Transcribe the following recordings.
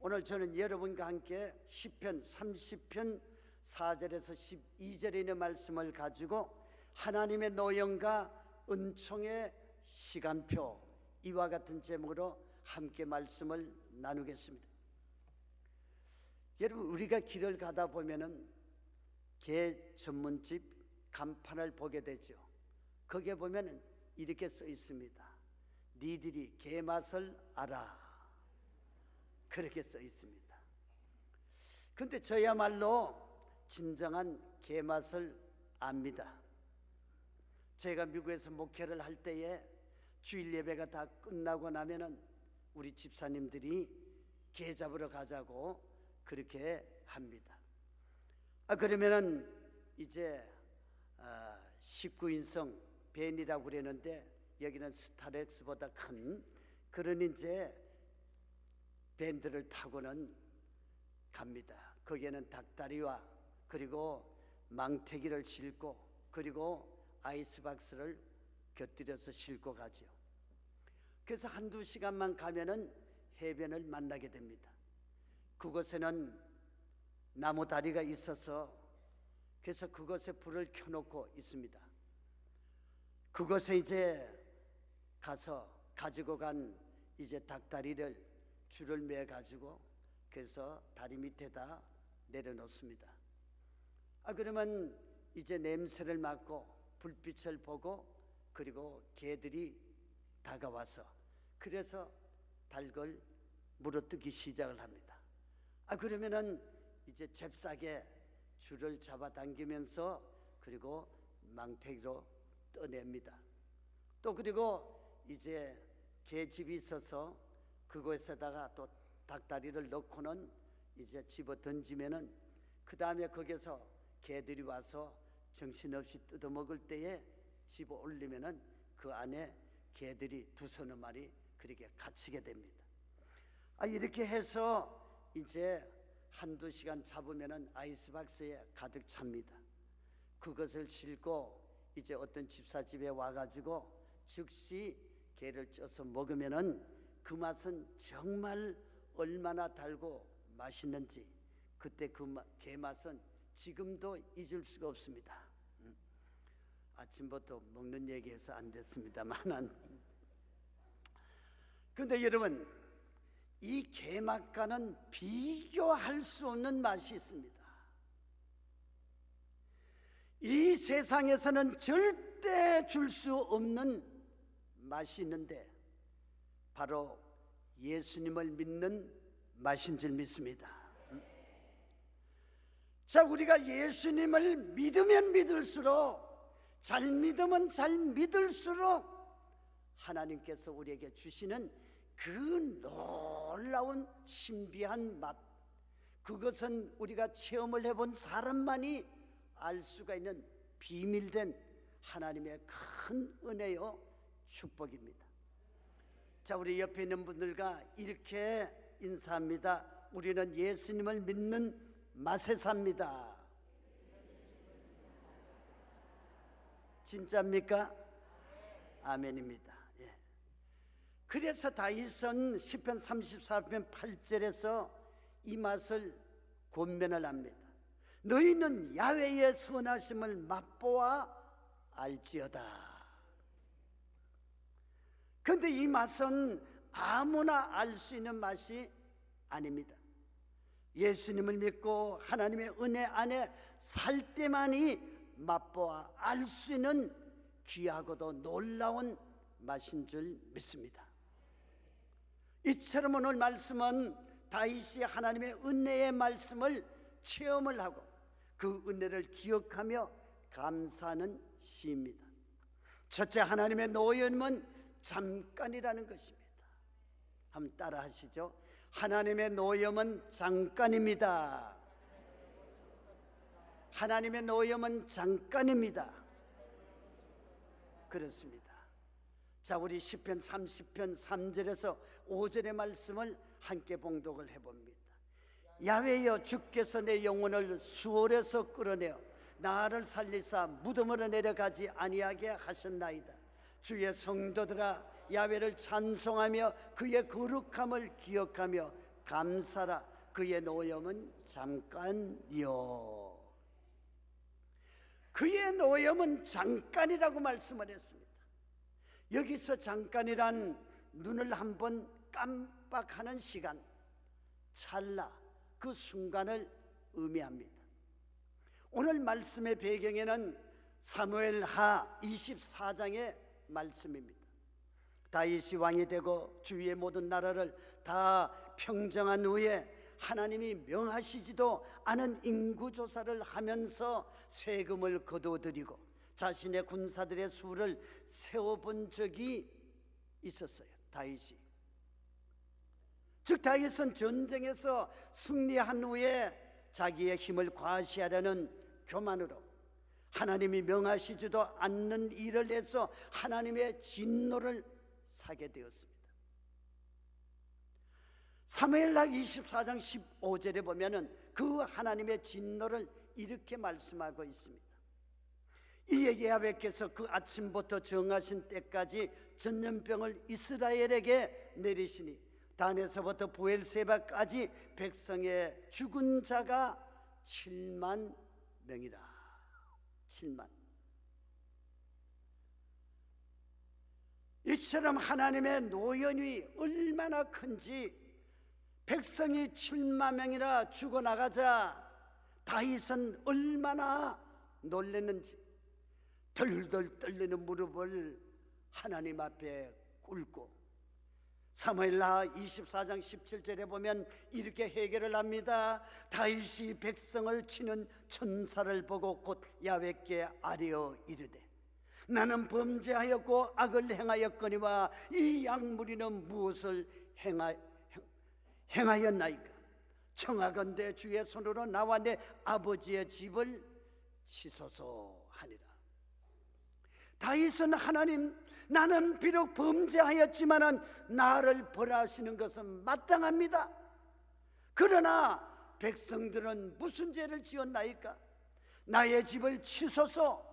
오늘 저는 여러분과 함께 시편 30편 4절에서 12절에 있는 말씀을 가지고 하나님의 노염과 은총의 시간표, 이와 같은 제목으로 함께 말씀을 나누겠습니다. 여러분, 우리가 길을 가다 보면은 개 전문집 간판을 보게 되죠. 거기에 보면은 이렇게 써 있습니다. 니들이 개 맛을 알아. 그렇게 써 있습니다. 근데 저야말로 진정한 개 맛을 압니다. 제가 미국에서 목회를 할 때에 주일 예배가 다 끝나고 나면은 우리 집사님들이 개 잡으러 가자고 그렇게 합니다. 그러면은 이제 19인승 밴이라고 그러는데 여기는 스타렉스보다 큰 그런 이제 밴드를 타고는 갑니다. 거기에는 닭다리와 그리고 망태기를 싣고 그리고 아이스박스를 곁들여서 싣고 가죠. 그래서 한두 시간만 가면은 해변을 만나게 됩니다. 그곳에는 나무 다리가 있어서 그래서 그곳에 불을 켜놓고 있습니다. 그곳에 이제 가서 가지고 간 이제 닭다리를 줄을 매 가지고 그래서 다리 밑에다 내려놓습니다. 그러면 이제 냄새를 맡고 불빛을 보고 그리고 개들이 다가와서 그래서 닭을 물어뜯기 시작을 합니다. 그러면은 이제 잽싸게 줄을 잡아당기면서 그리고 망태기로 떠냅니다. 또 그리고 이제 개집이 있어서 그곳에다가 또 닭다리를 넣고는 이제 집어 던지면은 그 다음에 거기서 개들이 와서 정신없이 뜯어먹을 때에 집어 올리면은 그 안에 개들이 두서너 마리 그렇게 갇히게 됩니다. 이렇게 해서 이제 한두 시간 잡으면은 아이스박스에 가득 찹니다. 그것을 싣고 이제 어떤 집사집에 와가지고 즉시 게를 쪄서 먹으면은 그 맛은 정말 얼마나 달고 맛있는지 그때 그 게 맛은 지금도 잊을 수가 없습니다. 아침부터 먹는 얘기해서 안 됐습니다만은 근데 여러분, 이 게 맛과는 비교할 수 없는 맛이 있습니다. 이 세상에서는 절대 줄 수 없는 맛이 있는데 바로 예수님을 믿는 맛인 줄 믿습니다. 자, 우리가 예수님을 믿으면 믿을수록 잘 믿으면 잘 믿을수록 하나님께서 우리에게 주시는 그 놀라운 신비한 맛, 그것은 우리가 체험을 해본 사람만이 알 수가 있는 비밀된 하나님의 큰 은혜요 축복입니다. 자, 우리 옆에 있는 분들과 이렇게 인사합니다. 우리는 예수님을 믿는 맛에 삽니다. 진짜입니까? 아멘입니다. 예. 그래서 다윗은 시편 34편 8절에서 이 맛을 권면을 합니다. 너희는 야훼의 선하심을 맛보아 알지어다. 그런데 이 맛은 아무나 알 수 있는 맛이 아닙니다. 예수님을 믿고 하나님의 은혜 안에 살 때만이 맛보아 알 수 있는 귀하고도 놀라운 맛인 줄 믿습니다. 이처럼 오늘 말씀은 다윗이 하나님의 은혜의 말씀을 체험을 하고 그 은혜를 기억하며 감사하는 시입니다. 첫째, 하나님의 노염은 잠깐이라는 것입니다. 한번 따라 하시죠. 하나님의 노염은 잠깐입니다. 하나님의 노염은 잠깐입니다. 그렇습니다. 자, 우리 시편 30편 3절에서 5절의 말씀을 함께 봉독을 해봅니다. 야훼여, 주께서 내 영혼을 수월에서 끌어내어 나를 살리사 무덤으로 내려가지 아니하게 하셨나이다. 주의 성도들아, 야훼를 찬송하며 그의 거룩함을 기억하며 감사라. 그의 노염은 잠깐이요. 그의 노염은 잠깐이라고 말씀을 했습니다. 여기서 잠깐이란 눈을 한번 깜빡하는 시간, 찰나, 그 순간을 의미합니다. 오늘 말씀의 배경에는 사무엘하 24장의 말씀입니다. 다윗이 왕이 되고 주위의 모든 나라를 다 평정한 후에 하나님이 명하시지도 않은 인구조사를 하면서 세금을 거둬들이고 자신의 군사들의 수를 세워본 적이 있었어요. 다윗이. 즉 다윗은 전쟁에서 승리한 후에 자기의 힘을 과시하려는 교만으로 하나님이 명하시지도 않는 일을 해서 하나님의 진노를 사게 되었습니다. 사무엘하 24장 15절에 보면은 그 하나님의 진노를 이렇게 말씀하고 있습니다. 이에 야훼께서 그 아침부터 정하신 때까지 전염병을 이스라엘에게 내리시니 단에서부터 부엘세바까지 백성의 죽은 자가 7만 명이라. 7만. 이처럼 하나님의 노연이 얼마나 큰지 백성이 7만 명이나 죽어나가자 다윗은 얼마나 놀랐는지 덜덜 떨리는 무릎을 하나님 앞에 꿇고 사무엘하 24장 17절에 보면 이렇게 해결을 합니다. 다윗이 백성을 치는 천사를 보고 곧 야훼께 아뢰어 이르되 나는 범죄하였고 악을 행하였거니와 이 약무리는 무엇을 행하였나이까? 청하건대 주의 손으로 나와 내 아버지의 집을 치소서 하니라. 다윗은 하나님, 나는 비록 범죄하였지만은 나를 벌하시는 것은 마땅합니다. 그러나 백성들은 무슨 죄를 지었나이까? 나의 집을 치소서.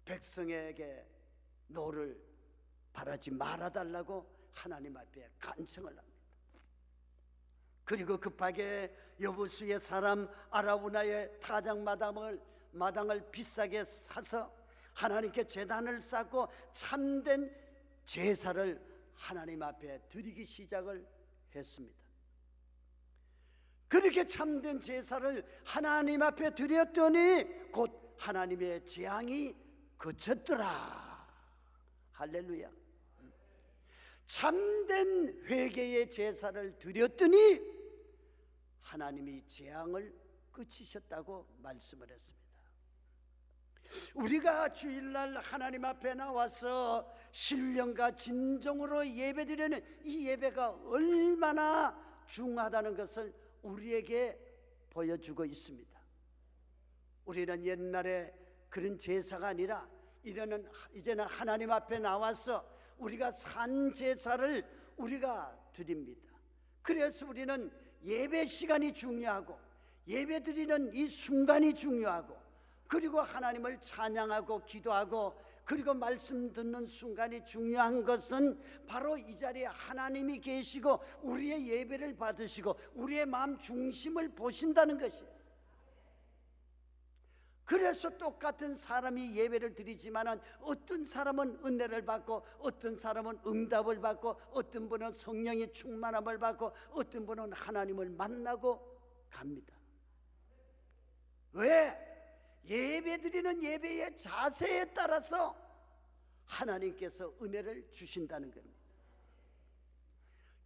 백성에게 노를 바라지 말아달라고 하나님 앞에 간청을 합니다. 그리고 급하게 여부수의 사람 아라우나의 타작마당을 비싸게 사서 하나님께 제단을 쌓고 참된 제사를 하나님 앞에 드리기 시작을 했습니다. 그렇게 참된 제사를 하나님 앞에 드렸더니 곧 하나님의 재앙이 그쳤더라. 할렐루야. 참된 회개의 제사를 드렸더니 하나님이 재앙을 그치셨다고 말씀을 했습니다. 우리가 주일날 하나님 앞에 나와서 신령과 진정으로 예배드리는 이 예배가 얼마나 중요하다는 것을 우리에게 보여주고 있습니다. 우리는 옛날에 그런 제사가 아니라 이제는 하나님 앞에 나와서 우리가 산 제사를 우리가 드립니다. 그래서 우리는 예배 시간이 중요하고 예배 드리는 이 순간이 중요하고 그리고 하나님을 찬양하고 기도하고 그리고 말씀 듣는 순간이 중요한 것은 바로 이 자리에 하나님이 계시고 우리의 예배를 받으시고 우리의 마음 중심을 보신다는 것이에요. 그래서 똑같은 사람이 예배를 드리지만 어떤 사람은 은혜를 받고 어떤 사람은 응답을 받고 어떤 분은 성령의 충만함을 받고 어떤 분은 하나님을 만나고 갑니다. 왜? 예배 드리는 예배의 자세에 따라서 하나님께서 은혜를 주신다는 겁니다.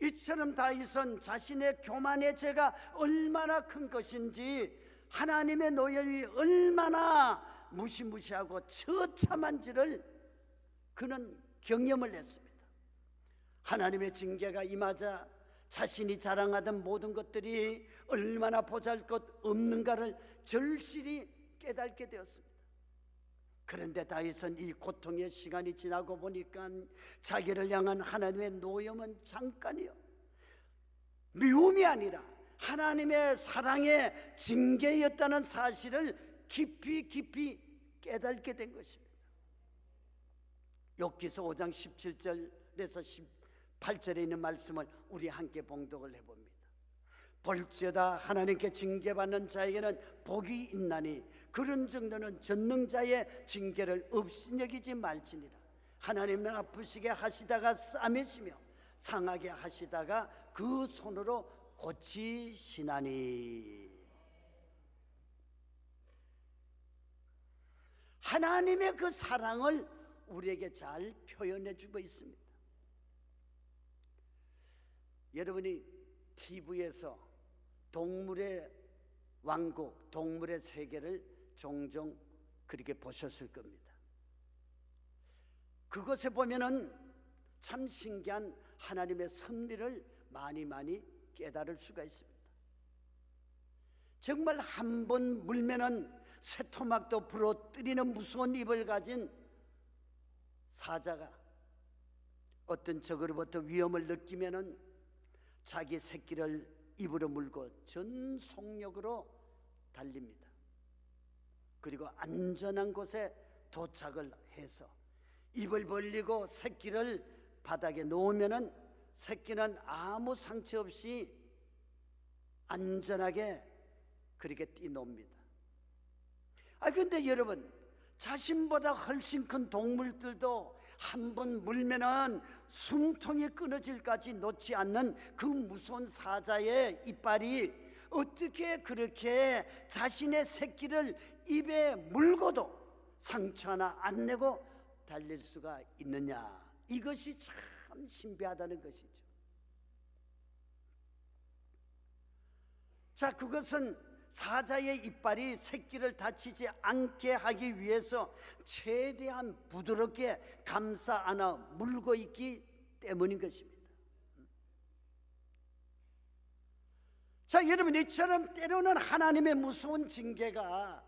이처럼 다윗은 자신의 교만의 죄가 얼마나 큰 것인지 하나님의 노염이 얼마나 무시무시하고 처참한지를 그는 경험을 했습니다. 하나님의 징계가 임하자 자신이 자랑하던 모든 것들이 얼마나 보잘것없는가를 절실히 깨닫게 되었습니다. 그런데 다윗은 이 고통의 시간이 지나고 보니까 자기를 향한 하나님의 노염은 잠깐이요, 미움이 아니라 하나님의 사랑의 징계였다는 사실을 깊이 깨닫게 된 것입니다. 욥기서 5장 17절에서 8절에 있는 말씀을 우리 함께 봉독을 해봅니다. 볼지어다 하나님께 징계받는 자에게는 복이 있나니 그런 정도는 전능자의 징계를 없이 여기지 말지니라. 하나님은 아프시게 하시다가 싸매시며 상하게 하시다가 그 손으로 고치시나니. 하나님의 그 사랑을 우리에게 잘 표현해 주고 있습니다. 여러분이 TV에서 동물의 왕국, 동물의 세계를 종종 그렇게 보셨을 겁니다. 그것에 보면은 참 신기한 하나님의 섭리를 많이 깨달을 수가 있습니다. 정말 한 번 물면은 새토막도 부러뜨리는 무서운 입을 가진 사자가 어떤 적으로부터 위험을 느끼면은 자기 새끼를 입으로 물고 전 속력으로 달립니다. 그리고 안전한 곳에 도착을 해서 입을 벌리고 새끼를 바닥에 놓으면은 새끼는 아무 상처 없이 안전하게 그렇게 뛰놉니다. 근데 여러분, 자신보다 훨씬 큰 동물들도 한 번 물면은 숨통이 끊어질까지 놓지 않는 그 무서운 사자의 이빨이 어떻게 그렇게 자신의 새끼를 입에 물고도 상처 하나 안 내고 달릴 수가 있느냐? 이것이 참 신비하다는 것이죠. 자, 그것은 사자의 이빨이 새끼를 다치지 않게 하기 위해서 최대한 부드럽게 감싸 안아 물고 있기 때문인 것입니다. 자, 여러분, 이처럼 때로는 하나님의 무서운 징계가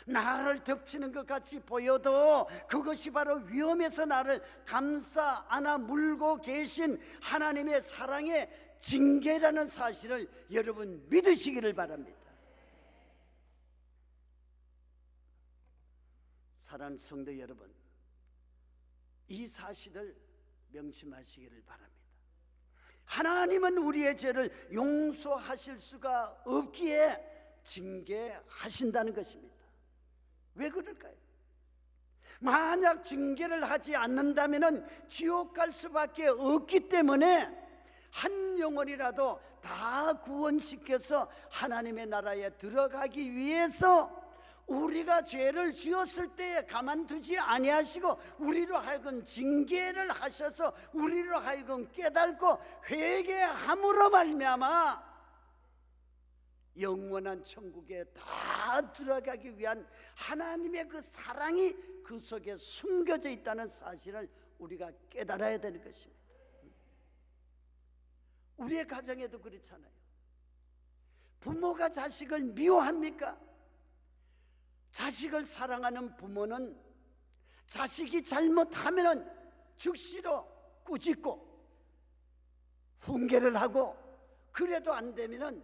나를 덮치는 것 같이 보여도 그것이 바로 위험에서 나를 감싸 안아 물고 계신 하나님의 사랑의 징계라는 사실을 여러분 믿으시기를 바랍니다. 사랑하는 성도 여러분, 이 사실을 명심하시기를 바랍니다. 하나님은 우리의 죄를 용서하실 수가 없기에 징계하신다는 것입니다. 왜 그럴까요? 만약 징계를 하지 않는다면 지옥 갈 수밖에 없기 때문에 한 영혼이라도 다 구원시켜서 하나님의 나라에 들어가기 위해서 우리가 죄를 지었을 때에 가만두지 아니하시고 우리로 하여금 징계를 하셔서 우리로 하여금 깨닫고 회개함으로 말미암아 영원한 천국에 다 들어가기 위한 하나님의 그 사랑이 그 속에 숨겨져 있다는 사실을 우리가 깨달아야 되는 것입니다. 우리의 가정에도 그렇잖아요. 부모가 자식을 미워합니까? 자식을 사랑하는 부모는 자식이 잘못하면 즉시로 꾸짖고 훈계를 하고 그래도 안 되면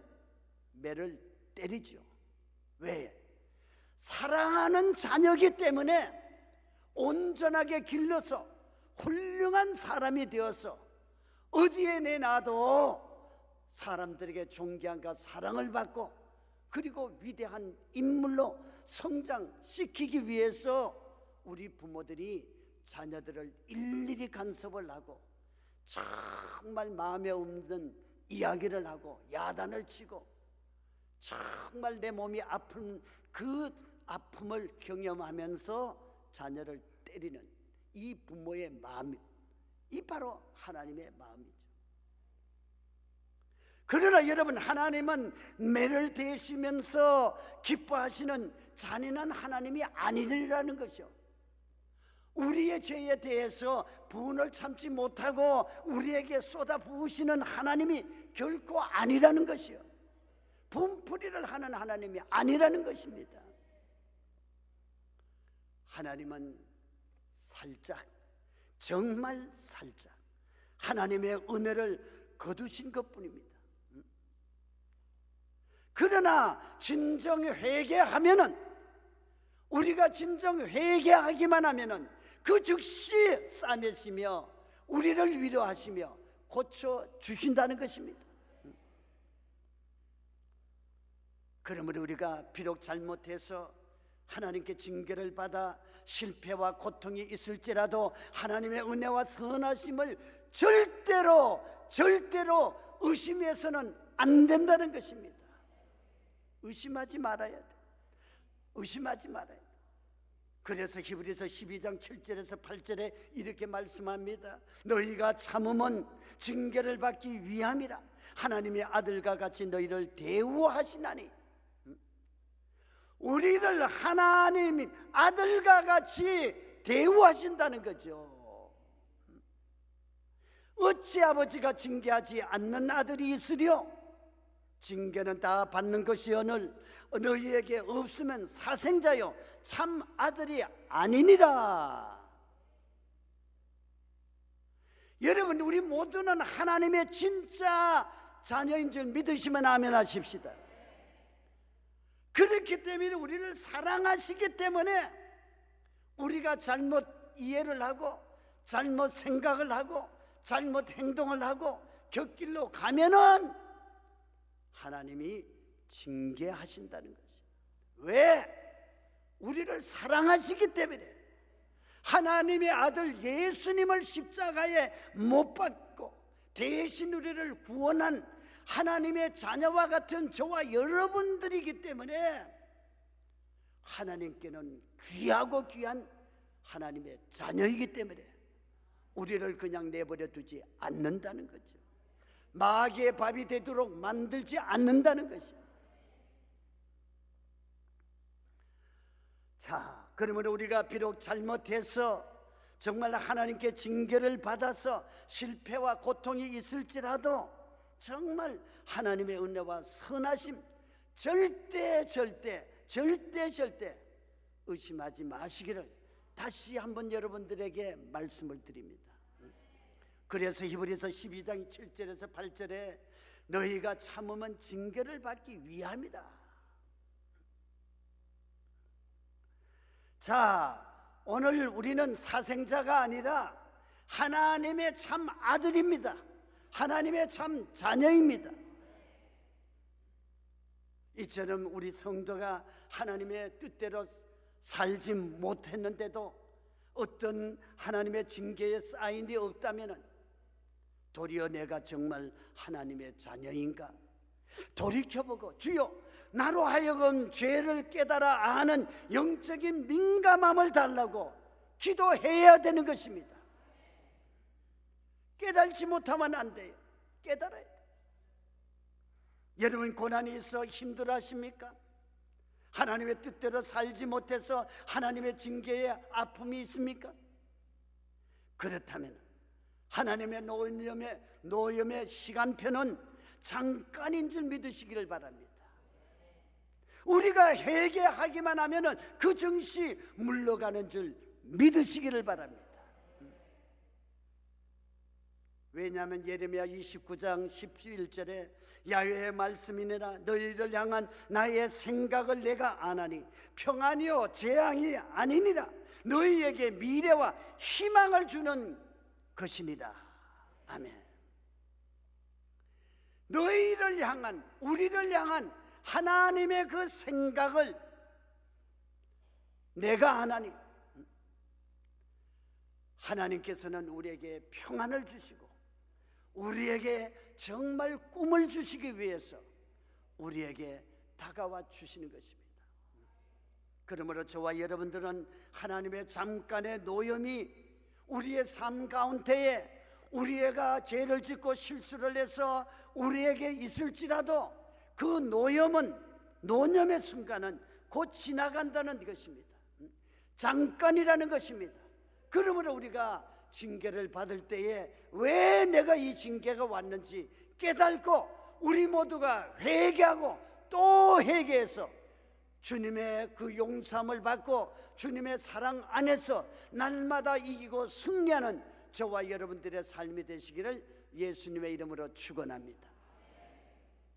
매를 때리죠. 왜? 사랑하는 자녀이기 때문에 온전하게 길러서 훌륭한 사람이 되어서 어디에 내놔도 사람들에게 존경과 사랑을 받고 그리고 위대한 인물로 성장시키기 위해서 우리 부모들이 자녀들을 일일이 간섭을 하고 정말 마음에 없는 이야기를 하고 야단을 치고 정말 내 몸이 아픈 그 아픔을 경험하면서 자녀를 때리는 이 부모의 마음, 이 바로 하나님의 마음이죠. 그러나 여러분, 하나님은 매를 대시면서 기뻐하시는 잔인한 하나님이 아니라는 것이요. 우리의 죄에 대해서 분을 참지 못하고 우리에게 쏟아부으시는 하나님이 결코 아니라는 것이요. 분풀이를 하는 하나님이 아니라는 것입니다. 하나님은 살짝, 정말 살짝 하나님의 은혜를 거두신 것뿐입니다. 그러나 진정 회개하면은, 우리가 진정 회개하기만 하면은 그 즉시 싸매시며 우리를 위로하시며 고쳐 주신다는 것입니다. 그러므로 우리가 비록 잘못해서 하나님께 징계를 받아 실패와 고통이 있을지라도 하나님의 은혜와 선하심을 절대로 의심해서는 안 된다는 것입니다. 의심하지 말아야 돼. 의심하지 말아야 돼. 그래서 히브리서 12장 7절에서 8절에 이렇게 말씀합니다. 너희가 참음은 징계를 받기 위함이라. 하나님의 아들과 같이 너희를 대우하시나니. 우리를 하나님 아들과 같이 대우하신다는 거죠. 어찌 아버지가 징계하지 않는 아들이 있으랴? 징계는 다 받는 것이오늘 너희에게 없으면 사생자요 참 아들이 아니니라. 여러분, 우리 모두는 하나님의 진짜 자녀인 줄 믿으시면 아멘 하십시다. 그렇기 때문에 우리를 사랑하시기 때문에 우리가 잘못 이해를 하고 잘못 생각을 하고 잘못 행동을 하고 곁길로 가면은 하나님이 징계하신다는 거죠. 왜? 우리를 사랑하시기 때문에. 하나님의 아들 예수님을 십자가에 못 박고 대신 우리를 구원한 하나님의 자녀와 같은 저와 여러분들이기 때문에 하나님께는 귀하고 귀한 하나님의 자녀이기 때문에 우리를 그냥 내버려 두지 않는다는 거죠. 마귀의 밥이 되도록 만들지 않는다는 것이죠. 자, 그러면 우리가 비록 잘못해서 정말 하나님께 징계를 받아서 실패와 고통이 있을지라도 정말 하나님의 은혜와 선하심 절대 의심하지 마시기를 다시 한번 여러분들에게 말씀을 드립니다. 그래서 히브리서 12장 7절에서 8절에 너희가 참으면 징계를 받기 위함이다. 자, 오늘 우리는 사생자가 아니라 하나님의 참 아들입니다. 하나님의 참 자녀입니다. 이처럼 우리 성도가 하나님의 뜻대로 살지 못했는데도 어떤 하나님의 징계에 쌓인이 없다면 도리어 내가 정말 하나님의 자녀인가 돌이켜보고 주여 나로 하여금 죄를 깨달아 아는 영적인 민감함을 달라고 기도해야 되는 것입니다. 깨달지 못하면 안 돼요. 깨달아야 돼요. 여러분, 고난이 있어 힘들어하십니까? 하나님의 뜻대로 살지 못해서 하나님의 징계에 아픔이 있습니까? 그렇다면 하나님의 노염의 시간표는 잠깐인 줄 믿으시기를 바랍니다. 우리가 회개하기만 하면 그 증시 물러가는 줄 믿으시기를 바랍니다. 왜냐하면 예레미야 29장 11절에 야훼의 말씀이니라 너희를 향한 나의 생각을 내가 아나니 평안이요 재앙이 아니니라 너희에게 미래와 희망을 주는 것이니라. 아멘. 너희를 향한, 우리를 향한 하나님의 그 생각을 내가 아나니 하나님께서는 우리에게 평안을 주시고 우리에게 정말 꿈을 주시기 위해서 우리에게 다가와 주시는 것입니다. 그러므로 저와 여러분들은 하나님의 잠깐의 노염이 우리의 삶 가운데에 우리가 죄를 짓고 실수를 해서 우리에게 있을지라도 그 노염의 순간은 곧 지나간다는 것입니다. 잠깐이라는 것입니다. 그러므로 우리가 징계를 받을 때에 왜 내가 이 징계가 왔는지 깨닫고 우리 모두가 회개하고 또 회개해서 주님의 그 용서함을 받고 주님의 사랑 안에서 날마다 이기고 승리하는 저와 여러분들의 삶이 되시기를 예수님의 이름으로 축원합니다.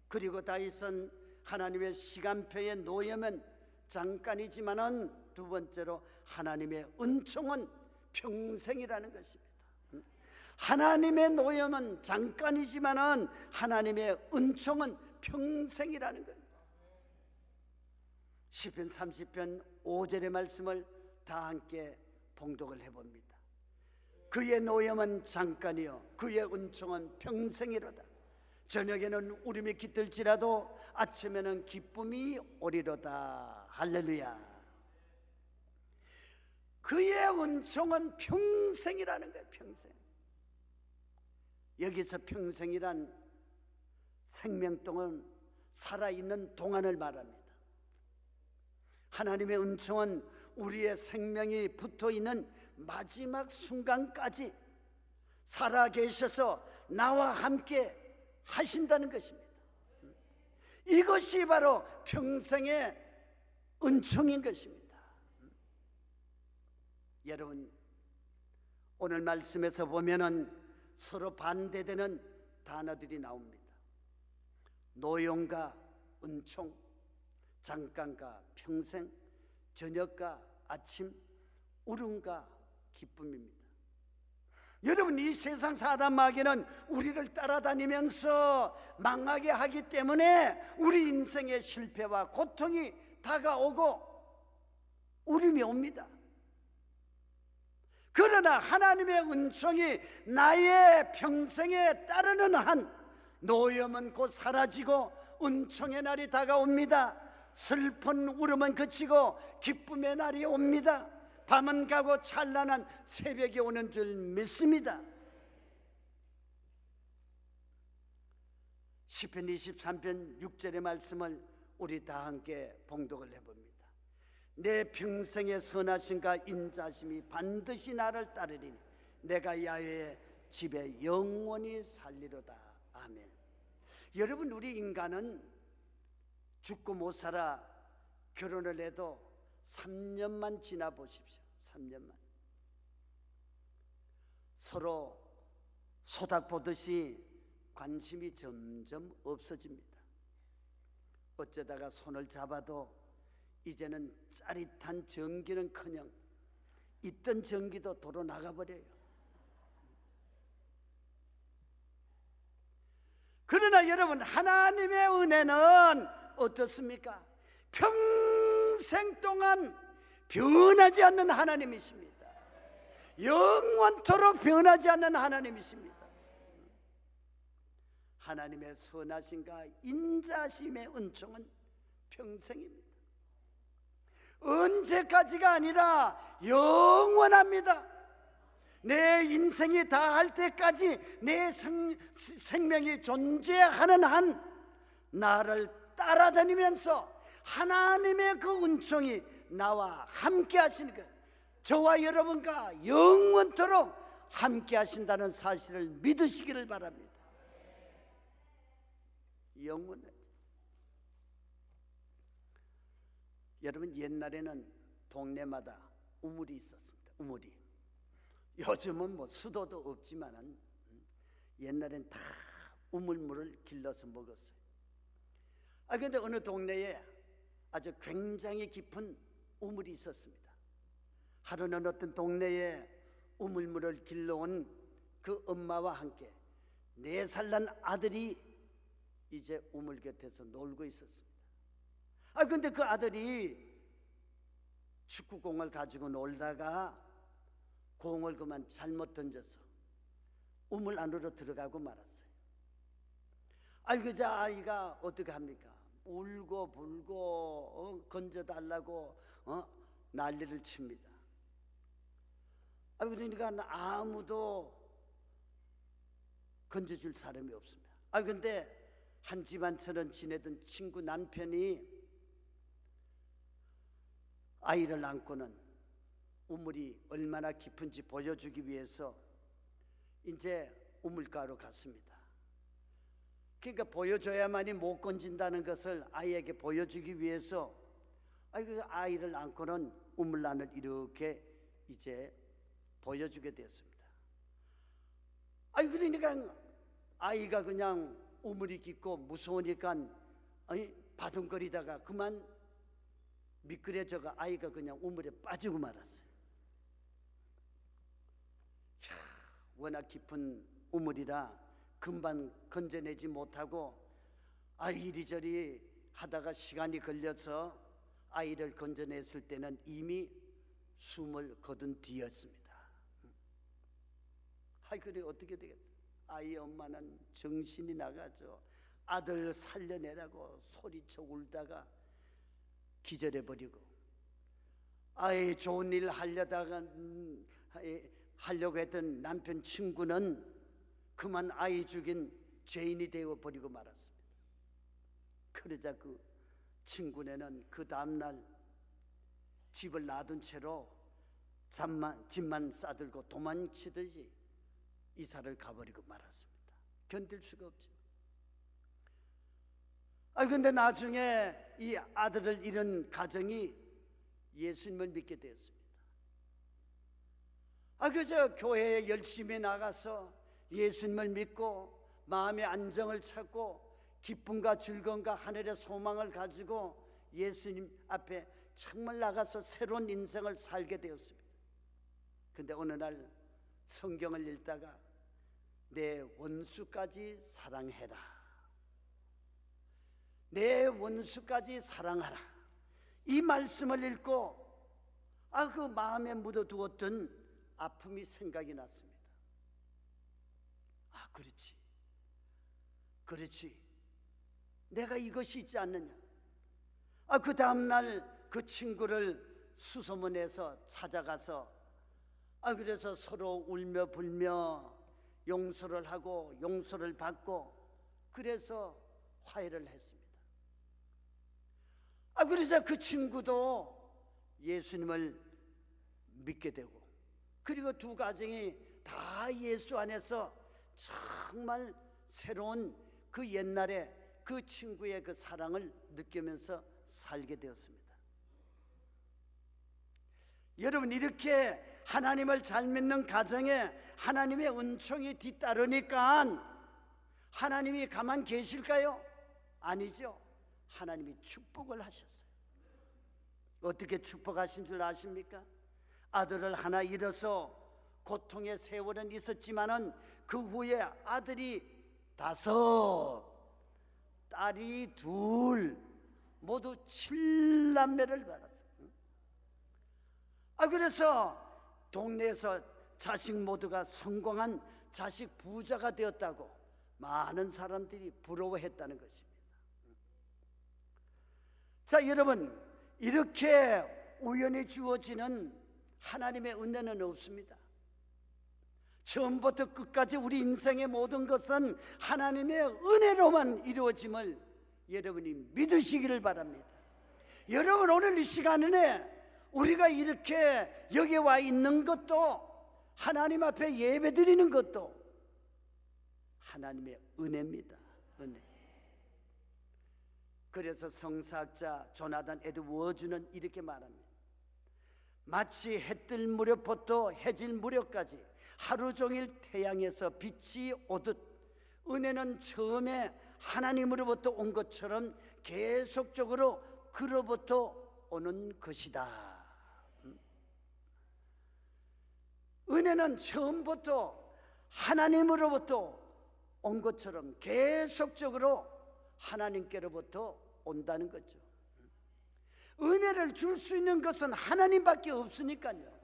그리고 다윗은 하나님의 시간표의 노염은 잠깐이지만은 두 번째로 하나님의 은총은 평생이라는 것입니다. 하나님의 노염은 잠깐이지만은 하나님의 은총은 평생이라는 거예요. 시편 30편 5절의 말씀을 다 함께 봉독을 해봅니다. 그의 노염은 잠깐이요 그의 은총은 평생이로다. 저녁에는 울음이 깃들지라도 아침에는 기쁨이 오리로다. 할렐루야. 그의 은총은 평생이라는 거예요. 평생. 여기서 평생이란 생명 동안 살아있는 동안을 말합니다. 하나님의 은총은 우리의 생명이 붙어있는 마지막 순간까지 살아계셔서 나와 함께 하신다는 것입니다. 이것이 바로 평생의 은총인 것입니다. 여러분, 오늘 말씀에서 보면은 서로 반대되는 단어들이 나옵니다. 노용과 은총, 잠깐과 평생, 저녁과 아침, 울음과 기쁨입니다. 여러분, 이 세상 사단 마귀는 우리를 따라다니면서 망하게 하기 때문에 우리 인생의 실패와 고통이 다가오고 울음이 옵니다. 그러나 하나님의 은총이 나의 평생에 따르는 한 노염은 곧 사라지고 은총의 날이 다가옵니다. 슬픈 울음은 그치고 기쁨의 날이 옵니다. 밤은 가고 찬란한 새벽이 오는 줄 믿습니다. 시편 23편 6절의 말씀을 우리 다 함께 봉독을 해봅니다. 내 평생의 선하심과 인자심이 반드시 나를 따르리니 내가 야훼의 집에 영원히 살리로다. 아멘. 여러분, 우리 인간은 죽고 못 살아 결혼을 해도 3년만 지나 보십시오. 3년만. 서로 소닥 보듯이 관심이 점점 없어집니다. 어쩌다가 손을 잡아도 이제는 짜릿한 전기는커녕 있던 전기도 도로 나가버려요. 그러나 여러분, 하나님의 은혜는 어떻습니까? 평생 동안 변하지 않는 하나님이십니다. 영원토록 변하지 않는 하나님이십니다. 하나님의 선하심과 인자심의 은총은 평생입니다. 언제까지가 아니라 영원합니다. 내 인생이 다할 때까지 내 생명이 존재하는 한 나를 따라다니면서 하나님의 그 은총이 나와 함께 하시는 것, 저와 여러분과 영원토록 함께 하신다는 사실을 믿으시기를 바랍니다. 영원하죠. 여러분, 옛날에는 동네마다 우물이 있었습니다. 우물이. 요즘은 뭐 수도도 없지만은 옛날엔 다 우물물을 길러서 먹었어요. 근데 어느 동네에 아주 굉장히 깊은 우물이 있었습니다. 하루는 어떤 동네에 우물물을 길러온 그 엄마와 함께 4살 난 아들이 이제 우물 곁에서 놀고 있었습니다. 근데 그 아들이 축구공을 가지고 놀다가 공을 그만 잘못 던져서 우물 안으로 들어가고 말았어요. 그 아이가 어떻게 합니까? 울고 불고 건져달라고 난리를 칩니다. 그러니까 아무도 건져줄 사람이 없습니다. 근데 한 집안처럼 지내던 친구 남편이 아이를 안고는 우물이 얼마나 깊은지 보여주기 위해서 이제 우물가로 갔습니다. 그러니까 보여줘야만이 못 건진다는 것을 아이에게 보여주기 위해서 아이를 안고는 우물란을 이렇게 이제 보여주게 되었습니다. 그러니까 아이가 그냥 우물이 깊고 무서우니까 바둥거리다가 그만 미끄러져가 아이가 그냥 우물에 빠지고 말았어요. 워낙 깊은 우물이라 금방 건져내지 못하고 이리저리 하다가 시간이 걸려서 아이를 건져냈을 때는 이미 숨을 거둔 뒤였습니다. 그래 어떻게 되겠어요? 아이 엄마는 정신이 나가죠. 아들 살려내라고 소리쳐 울다가 기절해버리고, 좋은 일 하려고 했던 남편 친구는 그만 아이 죽인 죄인이 되어버리고 말았습니다. 그러자 그 친구네는 그 다음날 집을 놔둔 채로 짐만 싸들고 도망치듯이 이사를 가버리고 말았습니다. 견딜 수가 없죠. 근데 나중에 이 아들을 잃은 가정이 예수님을 믿게 되었습니다. 그저 교회에 열심히 나가서 예수님을 믿고 마음의 안정을 찾고 기쁨과 즐거움과 하늘의 소망을 가지고 예수님 앞에 정말 나가서 새로운 인생을 살게 되었습니다. 근데 어느 날 성경을 읽다가 내 원수까지 사랑해라, 내 원수까지 사랑하라, 이 말씀을 읽고 그 마음에 묻어두었던 아픔이 생각이 났습니다. 그렇지 내가 이것이 있지 않느냐. 그 다음날 그 친구를 수소문해서 찾아가서 그래서 서로 울며 불며 용서를 하고 용서를 받고 그래서 화해를 했습니다. 그래서 그 친구도 예수님을 믿게 되고, 그리고 두 가정이 다 예수 안에서 정말 새로운 그 옛날에 그 친구의 그 사랑을 느끼면서 살게 되었습니다. 여러분, 이렇게 하나님을 잘 믿는 가정에 하나님의 은총이 뒤따르니까 하나님이 가만 계실까요? 아니죠. 하나님이 축복을 하셨어요. 어떻게 축복하신 줄 아십니까? 아들을 하나 잃어서 고통의 세월은 있었지만은 그 후에 아들이 5, 딸이 2, 모두 7남매를 받았어요. 그래서 동네에서 자식 모두가 성공한 자식 부자가 되었다고 많은 사람들이 부러워했다는 것입니다. 자, 여러분, 이렇게 우연히 주어지는 하나님의 은혜는 없습니다. 처음부터 끝까지 우리 인생의 모든 것은 하나님의 은혜로만 이루어짐을 여러분이 믿으시기를 바랍니다. 여러분, 오늘 이 시간에 우리가 이렇게 여기 와 있는 것도, 하나님 앞에 예배 드리는 것도 하나님의 은혜입니다. 은혜. 그래서 성사학자 조나단 에드워즈는 이렇게 말합니다. 마치 해 뜰 무렵부터 해질 무렵까지 하루 종일 태양에서 빛이 오듯 은혜는 처음에 하나님으로부터 온 것처럼 계속적으로 그로부터 오는 것이다. 은혜는 처음부터 하나님으로부터 온 것처럼 계속적으로 하나님께로부터 온다는 거죠. 은혜를 줄 수 있는 것은 하나님밖에 없으니까요.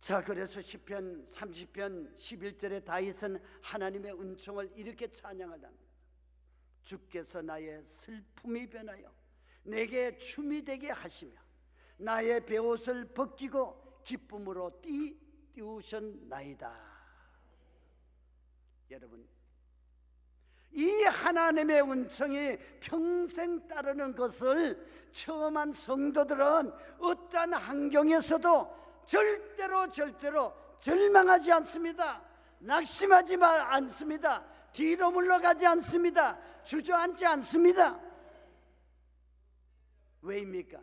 자, 그래서 시편 30편 11절에 다윗은 하나님의 은총을 이렇게 찬양을 합니다. 주께서 나의 슬픔이 변하여 내게 춤이 되게 하시며 나의 베옷을 벗기고 기쁨으로 띄우셨나이다. 여러분, 이 하나님의 은총이 평생 따르는 것을 체험한 성도들은 어떠한 환경에서도 절대로 절망하지 않습니다. 낙심하지 않습니다. 뒤로 물러가지 않습니다. 주저앉지 않습니다. 왜입니까?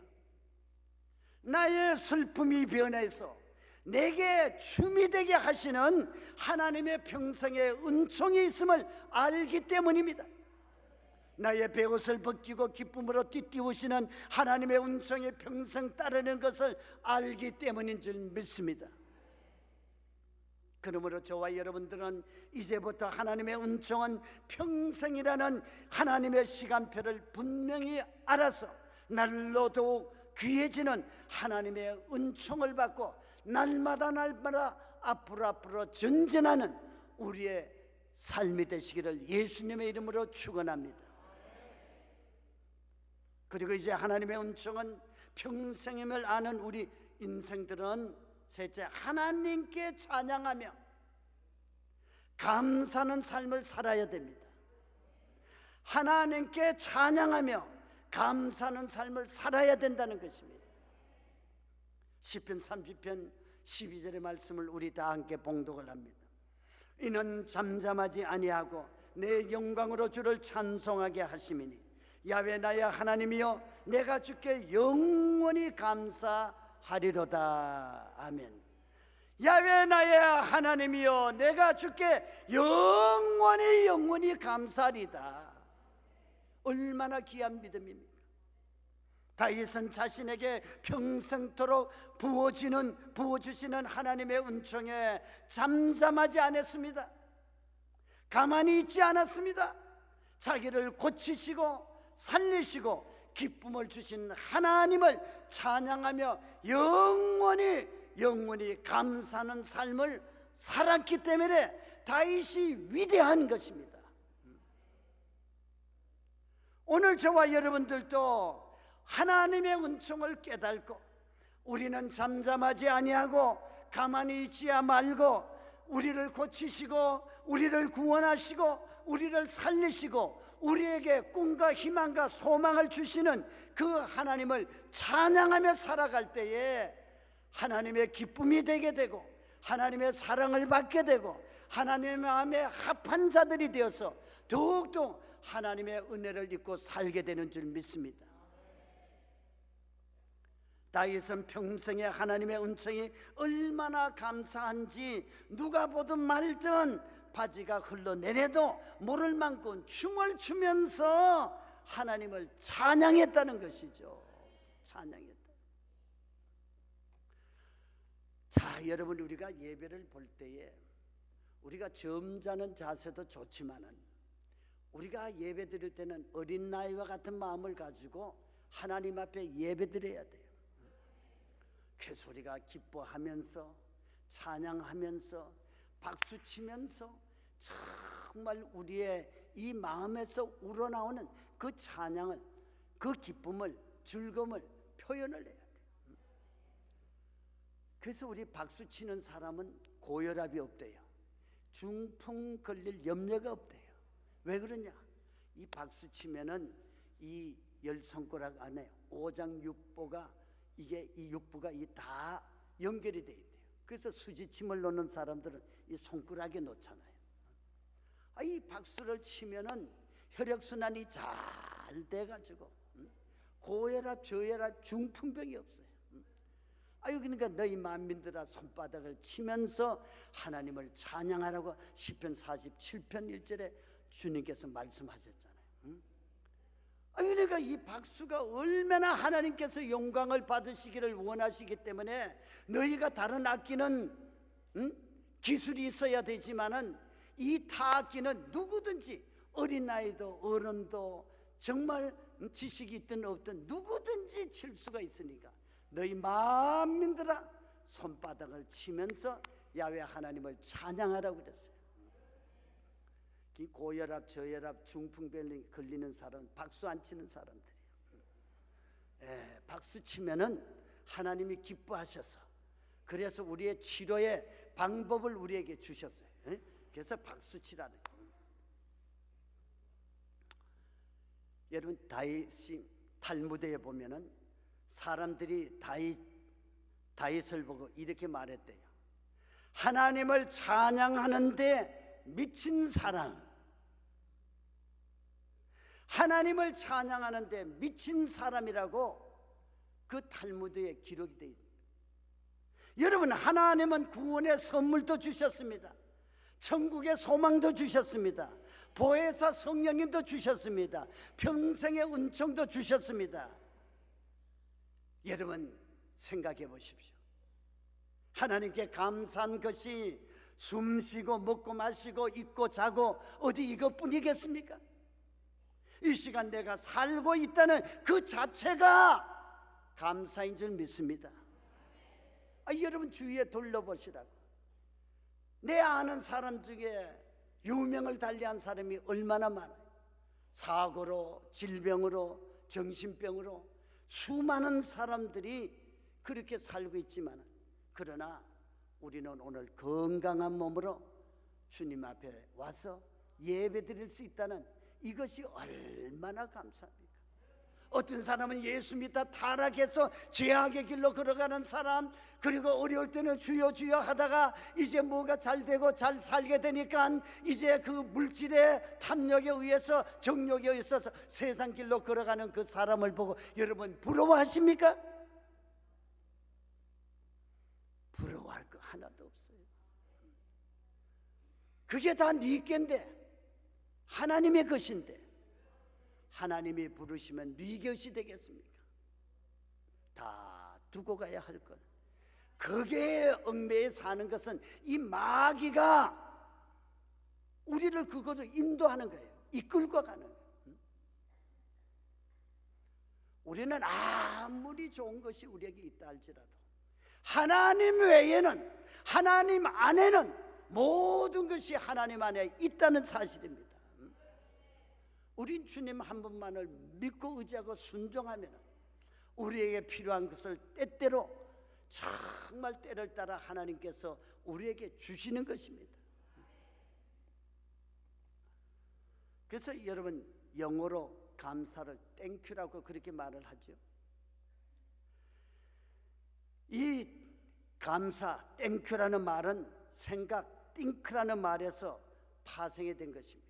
나의 슬픔이 변해서 내게 춤이 되게 하시는 하나님의 평생의 은총이 있음을 알기 때문입니다. 나의 베옷을 벗기고 기쁨으로 띠띠우시는 하나님의 은총에 평생 따르는 것을 알기 때문인 줄 믿습니다. 그러므로 저와 여러분들은 이제부터 하나님의 은총은 평생이라는 하나님의 시간표를 분명히 알아서 날로 더욱 귀해지는 하나님의 은총을 받고 날마다 앞으로 전진하는 우리의 삶이 되시기를 예수님의 이름으로 축원합니다. 그리고 이제 하나님의 은총은 평생임을 아는 우리 인생들은 셋째, 하나님께 찬양하며 감사하는 삶을 살아야 됩니다. 하나님께 찬양하며 감사하는 삶을 살아야 된다는 것입니다. 시편 30편 12절의 말씀을 우리 다 함께 봉독을 합니다. 이는 잠잠하지 아니하고 내 영광으로 주를 찬송하게 하심이니 야훼 나의 하나님이여 내가 주께 영원히 감사하리로다. 아멘. 야훼 나의 하나님이여 내가 주께 영원히 감사하리다. 얼마나 귀한 믿음입니까? 다윗은 자신에게 평생토록 부어주시는 하나님의 은총에 잠잠하지 않았습니다. 가만히 있지 않았습니다. 자기를 고치시고 살리시고 기쁨을 주신 하나님을 찬양하며 영원히 감사하는 삶을 살았기 때문에 다윗이 위대한 것입니다. 오늘 저와 여러분들도 하나님의 은총을 깨닫고 우리는 잠잠하지 아니하고 가만히 있지 말고 우리를 고치시고 우리를 구원하시고 우리를 살리시고 우리에게 꿈과 희망과 소망을 주시는 그 하나님을 찬양하며 살아갈 때에 하나님의 기쁨이 되게 되고 하나님의 사랑을 받게 되고 하나님의 마음에 합한 자들이 되어서 더욱더 하나님의 은혜를 입고 살게 되는 줄 믿습니다. 다윗은 평생에 하나님의 은총이 얼마나 감사한지 누가 보든 말든 바지가 흘러내려도 모를 만큼 춤을 추면서 하나님을 찬양했다는 것이죠. 찬양했다. 자, 여러분, 우리가 예배를 볼 때에 우리가 점잖은 자세도 좋지만은 우리가 예배 드릴 때는 어린 나이와 같은 마음을 가지고 하나님 앞에 예배 드려야 돼요. 그래서 우리가 기뻐하면서 찬양하면서 박수치면서 정말 우리의 이 마음에서 우러나오는 그 찬양을, 그 기쁨을, 즐거움을 표현을 해야 돼요. 그래서 우리 박수치는 사람은 고혈압이 없대요. 중풍 걸릴 염려가 없대요. 왜 그러냐? 이 박수치면은 이 열 손가락 안에 오장육부가 이 육부가 다 연결이 돼 있대요. 그래서 수지침을 놓는 사람들은 이 손가락에 놓잖아요. 이 박수를 치면은 혈액순환이 잘 돼가지고 고혈압, 저혈압, 중풍병이 없어요. 그러니까 너희 만민들아 손바닥을 치면서 하나님을 찬양하라고 시편 47편 1절에 주님께서 말씀하셨잖아요. 그러니까 이 박수가 얼마나 하나님께서 영광을 받으시기를 원하시기 때문에 너희가 다른 악기는 기술이 있어야 되지만은 이 타악기는 누구든지 어린아이도 어른도 정말 지식이 있든 없든 누구든지 칠 수가 있으니까 너희 만민들아 손바닥을 치면서 야훼 하나님을 찬양하라고 그랬어요. 고혈압, 저혈압, 중풍병 걸리는 사람, 박수 안 치는 사람들이에요. 박수 치면은 하나님이 기뻐하셔서 그래서 우리의 치료의 방법을 우리에게 주셨어요. 그래서 박수 치라는 거예요. 여러분, 다윗이 탈무드에 보면은 사람들이 다윗을 보고 이렇게 말했대요. 하나님을 찬양하는데 미친 사람, 하나님을 찬양하는데 미친 사람이라고 그 탈무드에 기록이 되어 있습니다. 여러분, 하나님은 구원의 선물도 주셨습니다. 천국의 소망도 주셨습니다. 보혜사 성령님도 주셨습니다. 평생의 은총도 주셨습니다. 여러분 생각해 보십시오. 하나님께 감사한 것이 숨 쉬고 먹고 마시고 입고 자고 어디 이것뿐이겠습니까? 이 시간 내가 살고 있다는 그 자체가 감사인 줄 믿습니다. 여러분 주위에 둘러보시라고. 내 아는 사람 중에 유명을 달리한 사람이 얼마나 많아요. 사고로, 질병으로, 정신병으로 수많은 사람들이 그렇게 살고 있지만, 그러나 우리는 오늘 건강한 몸으로 주님 앞에 와서 예배 드릴 수 있다는 이것이 얼마나 감사합니까? 어떤 사람은 예수 믿다 타락해서 죄악의 길로 걸어가는 사람, 그리고 어려울 때는 주여 주여 하다가 이제 뭐가 잘 되고 잘 살게 되니까 이제 그 물질의 탐욕에 의해서, 정욕에 의해서 세상 길로 걸어가는 그 사람을 보고 여러분 부러워하십니까? 부러워할 거 하나도 없어요. 그게 다 네 껜데, 하나님의 것인데 하나님이 부르시면 네 것이 되겠습니까? 다 두고 가야 할 것. 거기에 얽매여 사는 것은 이 마귀가 우리를 그것으로 인도하는 거예요. 이끌고 가는 거예요. 우리는 아무리 좋은 것이 우리에게 있다 할지라도 하나님 외에는, 하나님 안에는 모든 것이 하나님 안에 있다는 사실입니다. 우린 주님 한 분만을 믿고 의지하고 순종하면 우리에게 필요한 것을 때때로, 정말 때를 따라 하나님께서 우리에게 주시는 것입니다. 그래서 여러분 영어로 감사를 땡큐라고 그렇게 말을 하죠. 이 감사, 땡큐라는 말은 생각, 띵크라는 말에서 파생이 된 것입니다.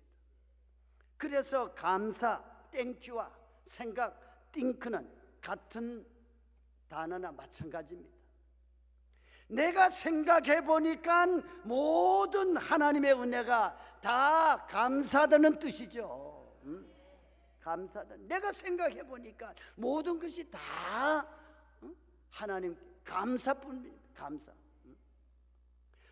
그래서 감사, 땡큐와 생각, 띵크는 같은 단어나 마찬가지입니다. 내가 생각해 보니까 모든 하나님의 은혜가 다 감사하다는 뜻이죠. 감사하다. 내가 생각해 보니까 모든 것이 다 하나님 감사뿐입니다. 감사.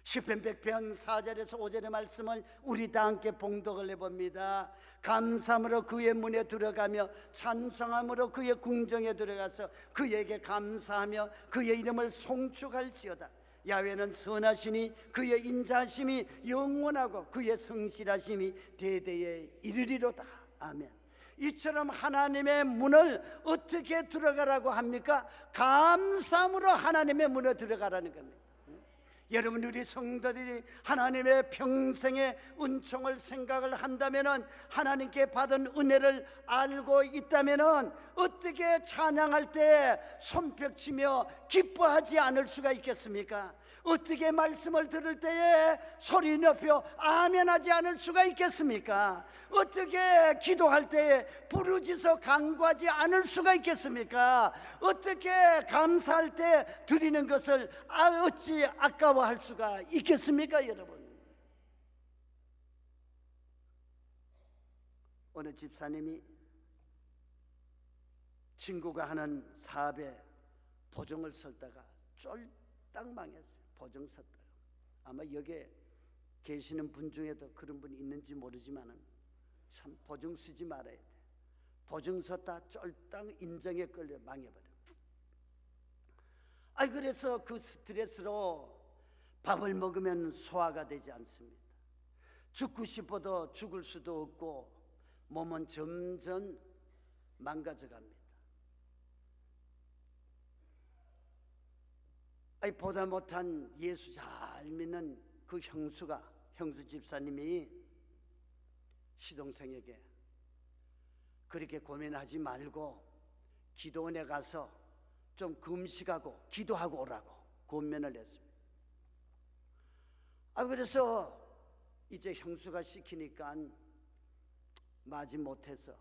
시편 100편 4절에서 5절의 말씀을 우리 다 함께 봉독을 해봅니다. 감사함으로 그의 문에 들어가며 찬송함으로 그의 궁정에 들어가서 그에게 감사하며 그의 이름을 송축할지어다. 야훼는 선하시니 그의 인자하심이 영원하고 그의 성실하심이 대대에 이르리로다. 아멘. 이처럼 하나님의 문을 어떻게 들어가라고 합니까? 감사함으로 하나님의 문에 들어가라는 겁니다. 여러분, 우리 성도들이 하나님의 평생의 은총을 생각을 한다면, 하나님께 받은 은혜를 알고 있다면 어떻게 찬양할 때 손뼉치며 기뻐하지 않을 수가 있겠습니까? 어떻게 말씀을 들을 때에 소리 높여 아멘하지 않을 수가 있겠습니까? 어떻게 기도할 때에 부르짖어 간구하지 않을 수가 있겠습니까? 어떻게 감사할 때 드리는 것을 어찌 아까워할 수가 있겠습니까, 여러분? 어느 집사님이 친구가 하는 사업에 보증을 설다가 쫄딱 망했어요. 보증 섰다가. 아마 여기에 계시는 분 중에도 그런 분이 있는지 모르지만 참 보증 쓰지 말아야 돼. 보증 섰다 쫄딱 인정에 끌려 망해버려. 그래서 그 스트레스로 밥을 먹으면 소화가 되지 않습니다. 죽고 싶어도 죽을 수도 없고 몸은 점점 망가져갑니다. 보다 못한 예수 잘 믿는 그 형수 집사님이 시동생에게 그렇게 고민하지 말고 기도원에 가서 좀 금식하고 기도하고 오라고 권면을 했습니다. 그래서 이제 형수가 시키니까 마지 못해서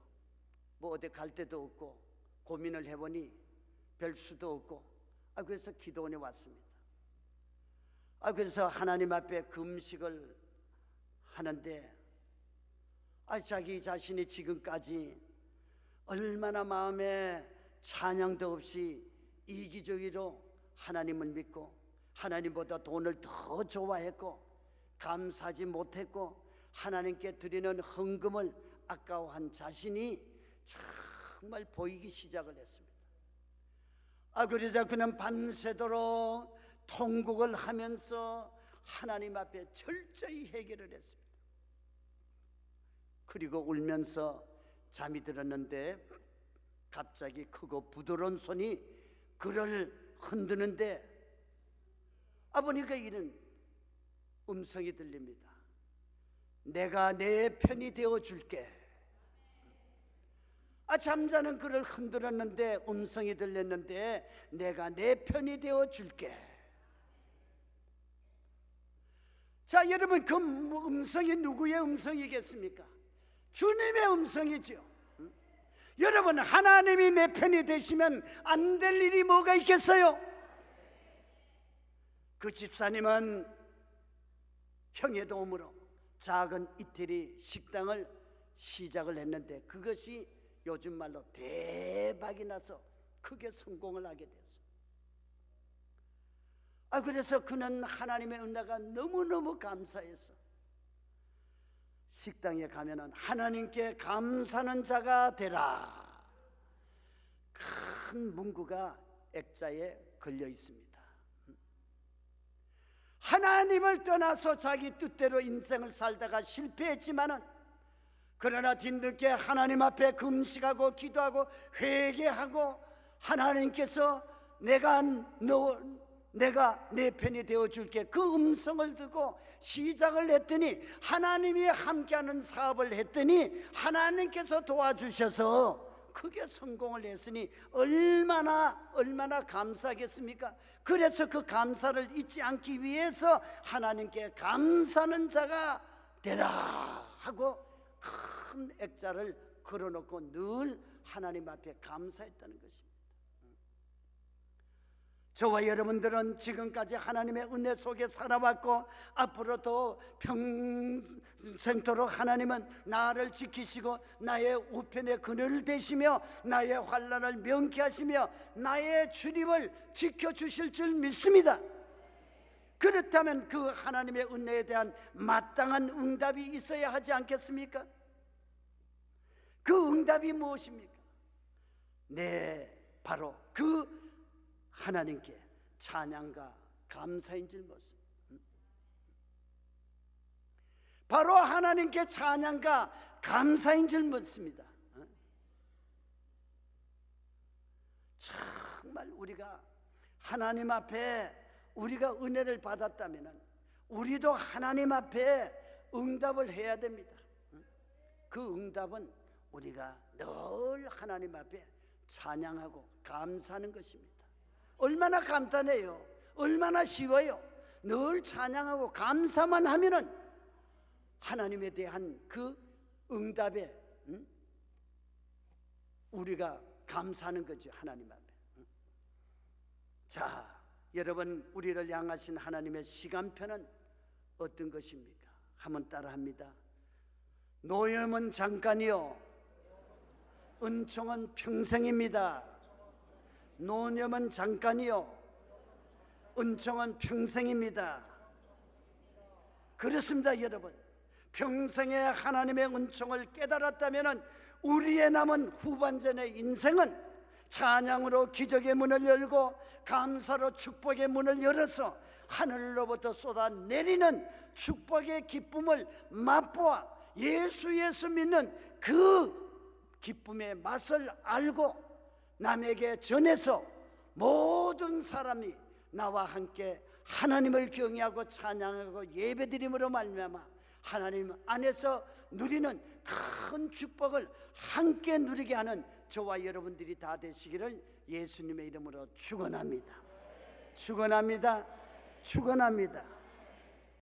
어디 갈 데도 없고 고민을 해보니 별 수도 없고 그래서 기도원에 왔습니다. 그래서 하나님 앞에 금식을 하는데 자기 자신이 지금까지 얼마나 마음에 찬양도 없이 이기적으로 하나님을 믿고 하나님보다 돈을 더 좋아했고 감사하지 못했고 하나님께 드리는 헌금을 아까워한 자신이 정말 보이기 시작을 했습니다. 그러자 그는 밤새도록 통곡을 하면서 하나님 앞에 철저히 해결을 했습니다. 그리고 울면서 잠이 들었는데 갑자기 크고 부드러운 손이 그를 흔드는데 보니까 이런 음성이 들립니다. 내가 내 편이 되어 줄게. 잠자는 그를 흔들었는데 음성이 들렸는데 내가 내 편이 되어 줄게. 자, 여러분, 그 음성이 누구의 음성이겠습니까? 주님의 음성이죠. 여러분, 하나님이 내 편이 되시면 안 될 일이 뭐가 있겠어요? 그 집사님은 형의 도움으로 작은 이태리 식당을 시작을 했는데 그것이 요즘 말로 대박이 나서 크게 성공을 하게 됐어요. 그래서 그는 하나님의 은혜가 너무너무 감사해서 식당에 가면은 하나님께 감사하는 자가 되라, 큰 문구가 액자에 걸려 있습니다. 하나님을 떠나서 자기 뜻대로 인생을 살다가 실패했지만은 그러나 뒤늦게 하나님 앞에 금식하고 기도하고 회개하고 하나님께서 내가 내 편이 되어줄게, 그 음성을 듣고 시작을 했더니 하나님이 함께하는 사업을 했더니 하나님께서 도와주셔서 크게 성공을 했으니 얼마나 감사하겠습니까? 그래서 그 감사를 잊지 않기 위해서 하나님께 감사하는 자가 되라 하고 큰 액자를 걸어놓고 늘 하나님 앞에 감사했다는 것입니다. 저와 여러분들은 지금까지 하나님의 은혜 속에 살아왔고 앞으로도 평생토록 하나님은 나를 지키시고 나의 우편의 그늘을 되시며 나의 환난을 명쾌하시며 나의 출입을 지켜주실 줄 믿습니다. 그렇다면 그 하나님의 은혜에 대한 마땅한 응답이 있어야 하지 않겠습니까? 그 응답이 무엇입니까? 바로 그 하나님께 찬양과 감사인 줄 믿습니다. 바로 하나님께 찬양과 감사인 줄 믿습니다. 정말 우리가 하나님 앞에 우리가 은혜를 받았다면 우리도 하나님 앞에 응답을 해야 됩니다. 그 응답은 우리가 늘 하나님 앞에 찬양하고 감사하는 것입니다. 얼마나 간단해요. 얼마나 쉬워요. 늘 찬양하고 감사만 하면은 하나님에 대한 그 응답에 우리가 감사하는 거죠. 하나님 앞에. 자, 여러분, 우리를 향하신 하나님의 시간표는 어떤 것입니까? 한번 따라합니다. 노염은 잠깐이요 은총은 평생입니다. 노념은 잠깐이요 은총은 평생입니다. 그렇습니다. 여러분, 평생의 하나님의 은총을 깨달았다면 우리의 남은 후반전의 인생은 찬양으로 기적의 문을 열고 감사로 축복의 문을 열어서 하늘로부터 쏟아내리는 축복의 기쁨을 맛보아 예수 믿는 그 기쁨의 맛을 알고 남에게 전해서 모든 사람이 나와 함께 하나님을 경외하고 찬양하고 예배드림으로 말미암아 하나님 안에서 누리는 큰 축복을 함께 누리게 하는 저와 여러분들이 다 되시기를 예수님의 이름으로 축원합니다. 축원합니다. 축원합니다.